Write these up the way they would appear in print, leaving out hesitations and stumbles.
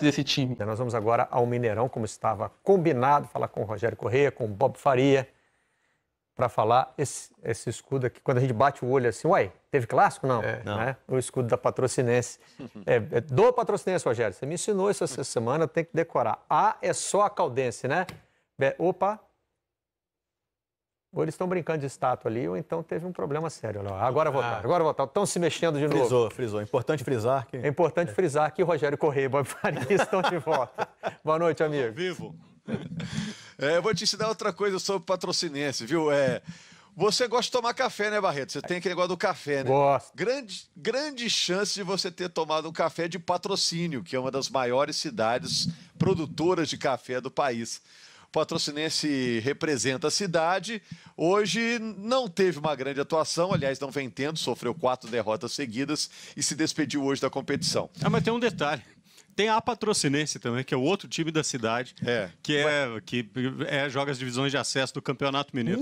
desse time. Nós vamos agora ao Mineirão, como estava combinado, falar com o Rogério Corrêa, com o Bob Faria, para falar esse escudo aqui, quando a gente bate o olho assim, uai, teve clássico? Não, não. Né? O escudo da Patrocinense. Do Patrocinense, Rogério, você me ensinou isso essa semana, tem que decorar. A é só a Caldense, né? Opa! Ou eles estão brincando de estátua ali, ou então teve um problema sério. Agora voltar. Estão se mexendo de novo. Frisou. Importante frisar que... É importante frisar que o Rogério Corrêa e o Bob Faria estão de volta. Boa noite, amigo. Vivo. Eu vou te ensinar outra coisa sobre Patrocinense, viu? Você gosta de tomar café, né, Barreto? Você tem aquele negócio do café, né? Gosto. Grande chance de você ter tomado um café de Patrocínio, que é uma das maiores cidades produtoras de café do país. O Patrocinense representa a cidade. Hoje não teve uma grande atuação, aliás, não vem tendo, sofreu 4 derrotas seguidas e se despediu hoje da competição. Mas tem um detalhe. Tem a Patrocinense também, que é o outro time da cidade, que joga as divisões de acesso do Campeonato Mineiro.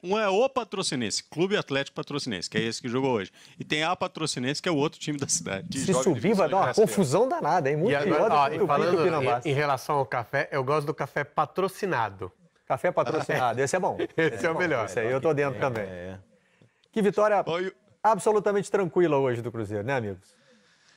Um é o Patrocinense, Clube Atlético Patrocinense, que é esse que jogou hoje. E tem a Patrocinense, que é o outro time da cidade. Se subir, vai dar uma confusão danada, hein? Muito pior do que falando em relação ao café, eu gosto do café patrocinado. Café patrocinado, esse é bom. Esse é o melhor. Esse aí eu tô dentro também. Que vitória absolutamente tranquila hoje do Cruzeiro, né, amigos?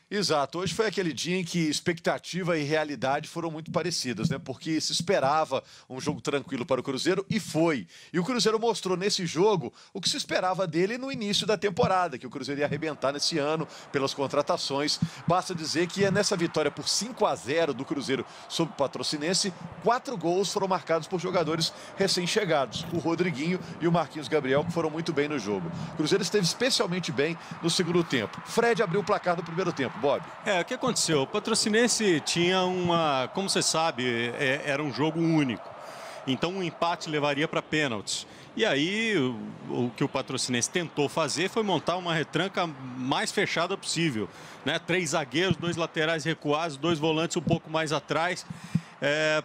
Exato. Hoje foi aquele dia em que expectativa e realidade foram muito parecidas, né? Porque se esperava um jogo tranquilo para o Cruzeiro e foi. E o Cruzeiro mostrou nesse jogo o que se esperava dele no início da temporada, que o Cruzeiro ia arrebentar nesse ano pelas contratações. Basta dizer que é nessa vitória por 5-0 do Cruzeiro sobre o Patrocinense, 4 gols foram marcados por jogadores recém-chegados, o Rodriguinho e o Marquinhos Gabriel, que foram muito bem no jogo. O Cruzeiro esteve especialmente bem no segundo tempo. Fred abriu o placar no primeiro tempo. Bob. O que aconteceu? O Patrocinense tinha como você sabe, era um jogo único. Então um empate levaria para pênaltis. E aí o que o Patrocinense tentou fazer foi montar uma retranca mais fechada possível, né? 3 zagueiros, 2 laterais recuados, 2 volantes um pouco mais atrás,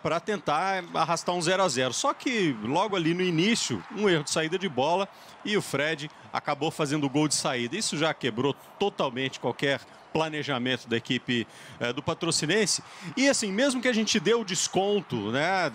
para tentar arrastar um 0-0. Só que logo ali no início, um erro de saída de bola e o Fred acabou fazendo o gol de saída. Isso já quebrou totalmente qualquer planejamento da equipe do Patrocinense. E assim, mesmo que a gente dê o desconto, né,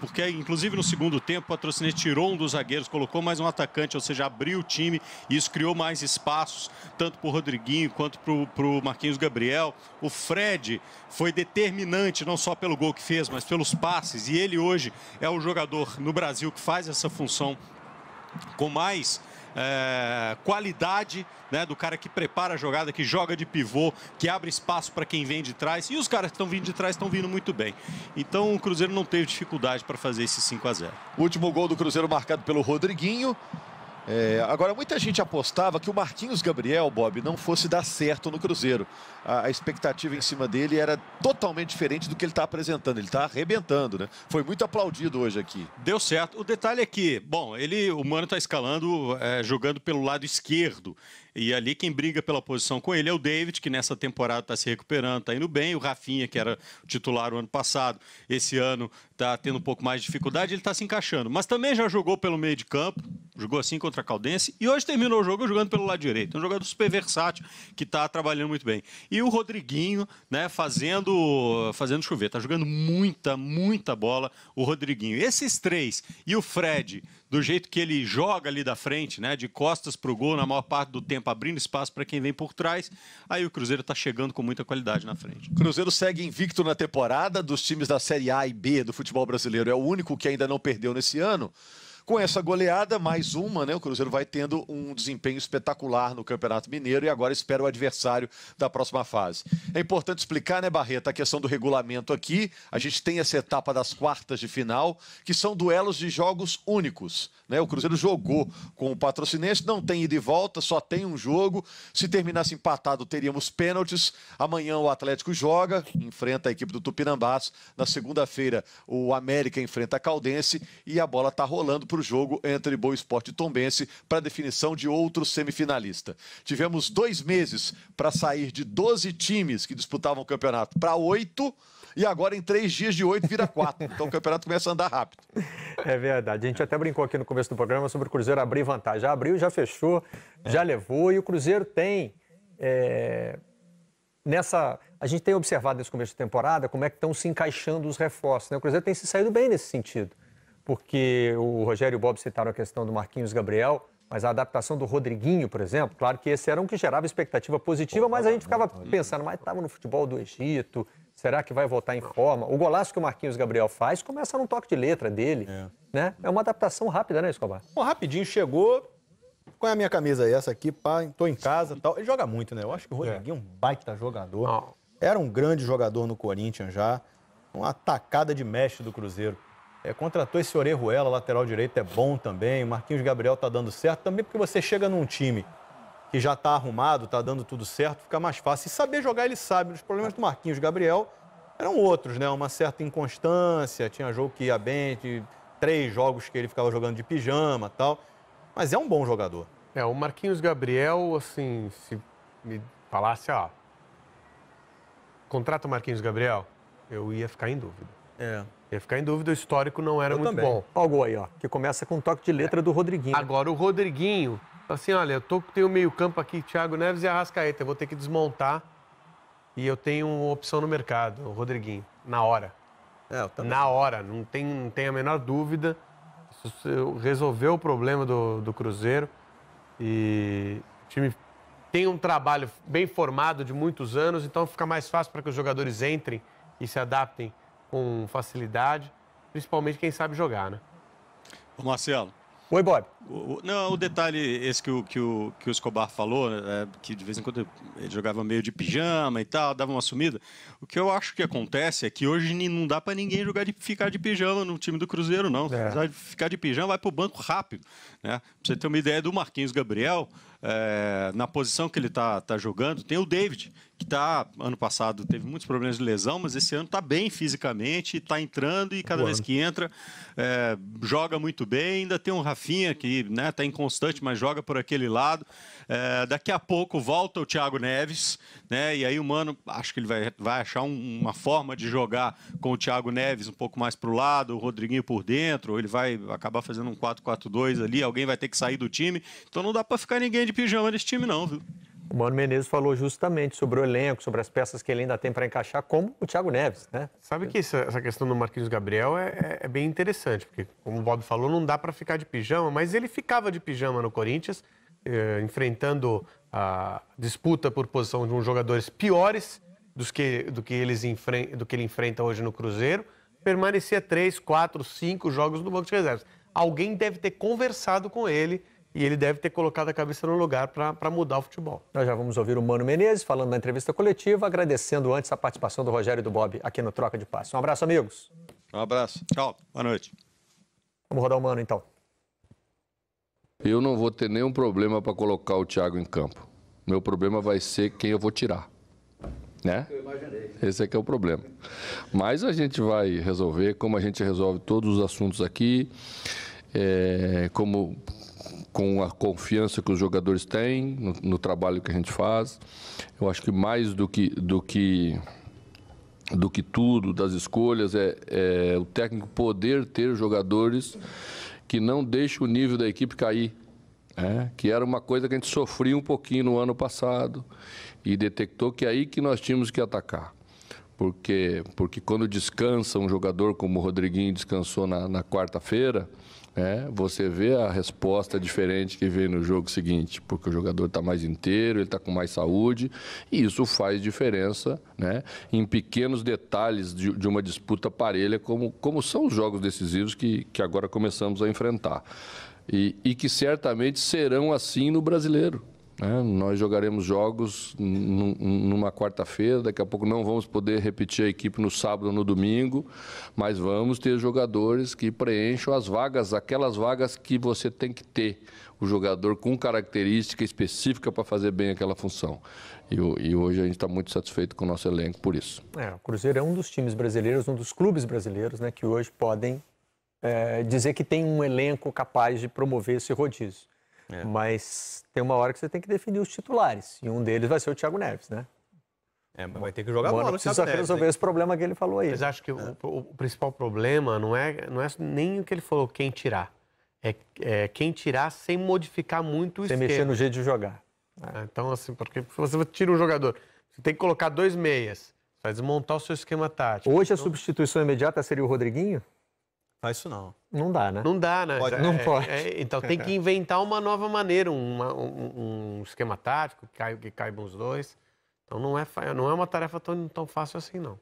porque inclusive no segundo tempo o Patrocinense tirou um dos zagueiros, colocou mais um atacante, ou seja, abriu o time, e isso criou mais espaços, tanto para o Rodriguinho quanto para o Marquinhos Gabriel. O Fred foi determinante, não só pelo gol que fez, mas pelos passes, e ele hoje é o jogador no Brasil que faz essa função com mais qualidade, né, do cara que prepara a jogada, que joga de pivô, que abre espaço para quem vem de trás, e os caras que estão vindo de trás estão vindo muito bem. Então o Cruzeiro não teve dificuldade para fazer esse 5-0. O último gol do Cruzeiro marcado pelo Rodriguinho. Agora, muita gente apostava que o Marquinhos Gabriel, Bob, não fosse dar certo no Cruzeiro. A expectativa em cima dele era totalmente diferente do que ele está apresentando. Ele está arrebentando, né? Foi muito aplaudido hoje aqui. Deu certo. O detalhe é que, bom, o Mano está escalando, jogando pelo lado esquerdo. E ali quem briga pela posição com ele é o David, que nessa temporada está se recuperando, está indo bem. O Rafinha, que era titular o ano passado, esse ano está tendo um pouco mais de dificuldade, ele está se encaixando. Mas também já jogou pelo meio de campo, jogou assim contra a Caldense, e hoje terminou o jogo jogando pelo lado direito. Um jogador super versátil, que está trabalhando muito bem. E o Rodriguinho, né, fazendo chover. Está jogando muita bola, o Rodriguinho. Esses 3 e o Fred, do jeito que ele joga ali da frente, né, de costas para o gol, na maior parte do tempo, abrindo espaço para quem vem por trás, aí o Cruzeiro está chegando com muita qualidade na frente. O Cruzeiro segue invicto na temporada. Dos times da Série A e B do futebol brasileiro, é o único que ainda não perdeu nesse ano. Com essa goleada, mais uma, né? O Cruzeiro vai tendo um desempenho espetacular no Campeonato Mineiro e agora espera o adversário da próxima fase. É importante explicar, né, Barreto, a questão do regulamento aqui. A gente tem essa etapa das quartas de final, que são duelos de jogos únicos, né? O Cruzeiro jogou com o Patrocinense, não tem ida e volta, só tem um jogo. Se terminasse empatado, teríamos pênaltis. Amanhã o Atlético joga, enfrenta a equipe do Tupinambás. Na segunda-feira, o América enfrenta a Caldense e a bola está rolando para o jogo entre Boa Esporte e Tombense para definição de outro semifinalista. Tivemos 2 meses para sair de 12 times que disputavam o campeonato para 8, e agora em 3 dias de 8 vira 4. Então o campeonato começa a andar rápido. É verdade. A gente até brincou aqui no começo do programa sobre o Cruzeiro abrir vantagem. Já abriu, já fechou, já levou, e o Cruzeiro tem A gente tem observado nesse começo de temporada como é que estão se encaixando os reforços, né? O Cruzeiro tem se saído bem nesse sentido, porque o Rogério e o Bob citaram a questão do Marquinhos Gabriel, mas a adaptação do Rodriguinho, por exemplo, claro que esse era um que gerava expectativa positiva, mas a gente ficava pensando, mas estava no futebol do Egito, será que vai voltar em forma? O golaço que o Marquinhos Gabriel faz começa num toque de letra dele, né? É uma adaptação rápida, né, Escobar? Bom, rapidinho, chegou. Qual é a minha camisa aí? Essa aqui, pá, tô em casa e tal. Ele joga muito, né? Eu acho que o Rodriguinho é um baita jogador. Era um grande jogador no Corinthians já. Uma atacada de mestre do Cruzeiro. Contratou esse Orejuela, lateral direito, é bom também. O Marquinhos Gabriel tá dando certo. Também porque você chega num time que já tá arrumado, tá dando tudo certo, fica mais fácil. E saber jogar, ele sabe. Os problemas do Marquinhos Gabriel eram outros, né? Uma certa inconstância, tinha jogo que ia bem, 3 jogos que ele ficava jogando de pijama e tal. Mas é um bom jogador. O Marquinhos Gabriel, assim, se me falasse, contrata o Marquinhos Gabriel, eu ia ficar em dúvida. Ia ficar em dúvida, o histórico não era muito bom. Olha o gol aí, ó, que começa com um toque de letra do Rodriguinho. Agora, o Rodriguinho, assim, olha, tenho meio campo aqui, Thiago Neves e Arrascaeta, eu vou ter que desmontar e eu tenho uma opção no mercado, o Rodriguinho, na hora. Na hora, não tem a menor dúvida. Isso resolveu o problema do Cruzeiro e o time tem um trabalho bem formado de muitos anos, então fica mais fácil para que os jogadores entrem e se adaptem com facilidade, principalmente quem sabe jogar, né? Ô Marcelo. Oi, Bob. O detalhe esse que o Escobar falou, que de vez em quando ele jogava meio de pijama e tal, dava uma sumida. O que eu acho que acontece é que hoje não dá para ninguém ficar de pijama no time do Cruzeiro, não. Se ficar de pijama, vai para o banco rápido, né? Pra você ter uma ideia do Marquinhos Gabriel, na posição que ele tá jogando, tem o David, que ano passado teve muitos problemas de lesão, mas esse ano está bem fisicamente, está entrando e cada vez que entra, joga muito bem. Ainda tem um Rafinha que está inconstante, mas joga por aquele lado. Daqui a pouco volta o Thiago Neves, né? E aí o Mano, acho que ele vai achar uma forma de jogar com o Thiago Neves um pouco mais para o lado, o Rodriguinho por dentro, ou ele vai acabar fazendo um 4-4-2 ali, alguém vai ter que sair do time. Então não dá para ficar ninguém de pijama nesse time não, viu? O Mano Menezes falou justamente sobre o elenco, sobre as peças que ele ainda tem para encaixar, como o Thiago Neves, né? Sabe que essa questão do Marquinhos Gabriel é bem interessante, porque, como o Bob falou, não dá para ficar de pijama, mas ele ficava de pijama no Corinthians, enfrentando a disputa por posição de uns jogadores piores do que ele enfrenta hoje no Cruzeiro, permanecia 3, 4, 5 jogos no banco de reservas. Alguém deve ter conversado com ele e ele deve ter colocado a cabeça no lugar para mudar o futebol. Nós já vamos ouvir o Mano Menezes falando na entrevista coletiva, agradecendo antes a participação do Rogério e do Bob aqui no Troca de Passe. Um abraço, amigos. Um abraço. Tchau. Boa noite. Vamos rodar o Mano, então. Eu não vou ter nenhum problema para colocar o Thiago em campo. Meu problema vai ser quem eu vou tirar. Né? Eu imaginei. Esse é que é o problema. Mas a gente vai resolver, como a gente resolve todos os assuntos aqui, com a confiança que os jogadores têm no trabalho que a gente faz. Eu acho que mais do que tudo, das escolhas, é o técnico poder ter jogadores que não deixem o nível da equipe cair. Que era uma coisa que a gente sofria um pouquinho no ano passado e detectou que é aí que nós tínhamos que atacar. Porque quando descansa um jogador como o Rodriguinho descansou na quarta-feira, você vê a resposta diferente que vem no jogo seguinte, porque o jogador está mais inteiro, ele está com mais saúde, e isso faz diferença, né, em pequenos detalhes de uma disputa parelha, como são os jogos decisivos que agora começamos a enfrentar. E que certamente serão assim no Brasileiro. Nós jogaremos jogos numa quarta-feira, daqui a pouco não vamos poder repetir a equipe no sábado ou no domingo, mas vamos ter jogadores que preencham as vagas, aquelas vagas que você tem que ter, o jogador com característica específica para fazer bem aquela função. E hoje a gente está muito satisfeito com o nosso elenco por isso. O Cruzeiro é um dos times brasileiros, um dos clubes brasileiros, né, que hoje podem dizer que tem um elenco capaz de promover esse rodízio. Mas tem uma hora que você tem que definir os titulares. E um deles vai ser o Thiago Neves, né? Mas vai ter que jogar bola. Mano precisa resolver esse problema que ele falou aí. Mas acho que o principal problema não é nem o que ele falou, quem tirar. É quem tirar sem modificar muito o esquema. Sem mexer no jeito de jogar. Então, assim, porque se você tira um jogador, Você tem que colocar 2 meias. Vai desmontar o seu esquema tático. Hoje a substituição imediata seria o Rodriguinho? Faz isso não. Não dá, né? Não dá, né? Não pode. Então tem que inventar uma nova maneira, um esquema tático que caiba os dois. Então não é uma tarefa tão fácil assim, não.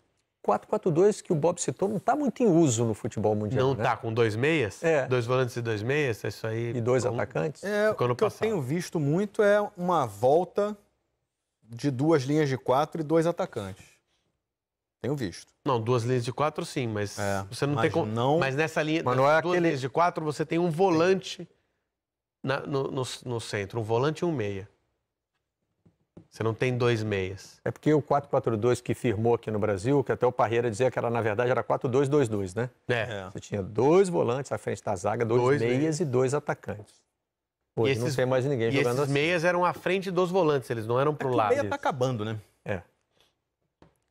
4-4-2 que o Bob citou não está muito em uso no futebol mundial. Não né? tá com 2 meias? 2 volantes e 2 meias? Isso aí. E 2 atacantes? O que eu tenho visto muito é uma volta de 2 linhas de 4 e 2 atacantes. Tenho visto. Não, 2 linhas de 4 sim, mas você não tem como. Mas nessa linha, mas não é 2 linhas de 4, você tem um volante no centro, um volante e um meia. Você não tem 2 meias. É porque o 4-4-2 que firmou aqui no Brasil, que até o Parreira dizia que na verdade era 4-2-2-2, né? Você tinha 2 volantes à frente da zaga, 2 meias e 2 atacantes. Hoje não tem mais ninguém jogando assim. E esses meias eram à frente dos volantes, eles não eram pro lado. O meia tá acabando, né?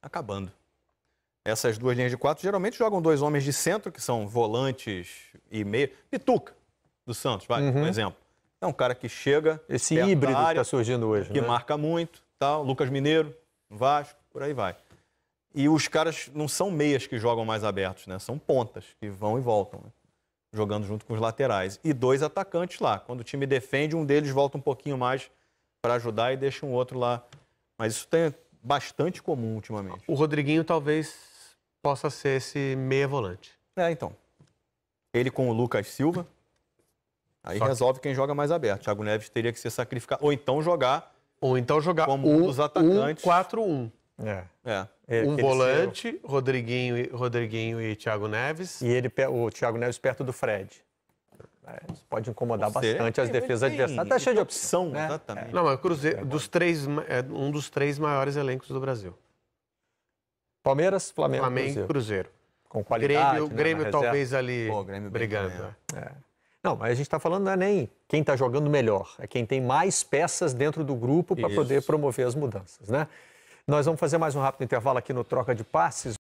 Acabando. Essas 2 linhas de 4 geralmente jogam 2 homens de centro, que são volantes e meia. Pituca, do Santos, por exemplo. É um cara que chega... Esse híbrido que está surgindo hoje, que marca muito, tal. Lucas Mineiro, Vasco, por aí vai. E os caras não são meias que jogam mais abertos, né? São pontas que vão e voltam, né? Jogando junto com os laterais. E 2 atacantes lá. Quando o time defende, um deles volta um pouquinho mais para ajudar e deixa um outro lá. Mas isso tem bastante comum ultimamente. O Rodriguinho talvez possa ser esse meia volante. Então. Ele com o Lucas Silva, aí resolve quem joga mais aberto. Thiago Neves teria que ser sacrificado. Ou então jogar como um dos atacantes. 1-4-1. Um volante, Rodriguinho e Thiago Neves. E o Thiago Neves perto do Fred. Isso pode incomodar bastante as defesas adversárias. Está cheio de opção, né? Exatamente. Não, mas Cruzeiro, um dos 3 maiores elencos do Brasil. Palmeiras, Flamengo e Cruzeiro. Com qualidade. Grêmio talvez ali Grêmio brigando. Não, mas a gente está falando não é nem quem está jogando melhor, é quem tem mais peças dentro do grupo para poder promover as mudanças, né? Nós vamos fazer mais um rápido intervalo aqui no Troca de Passes.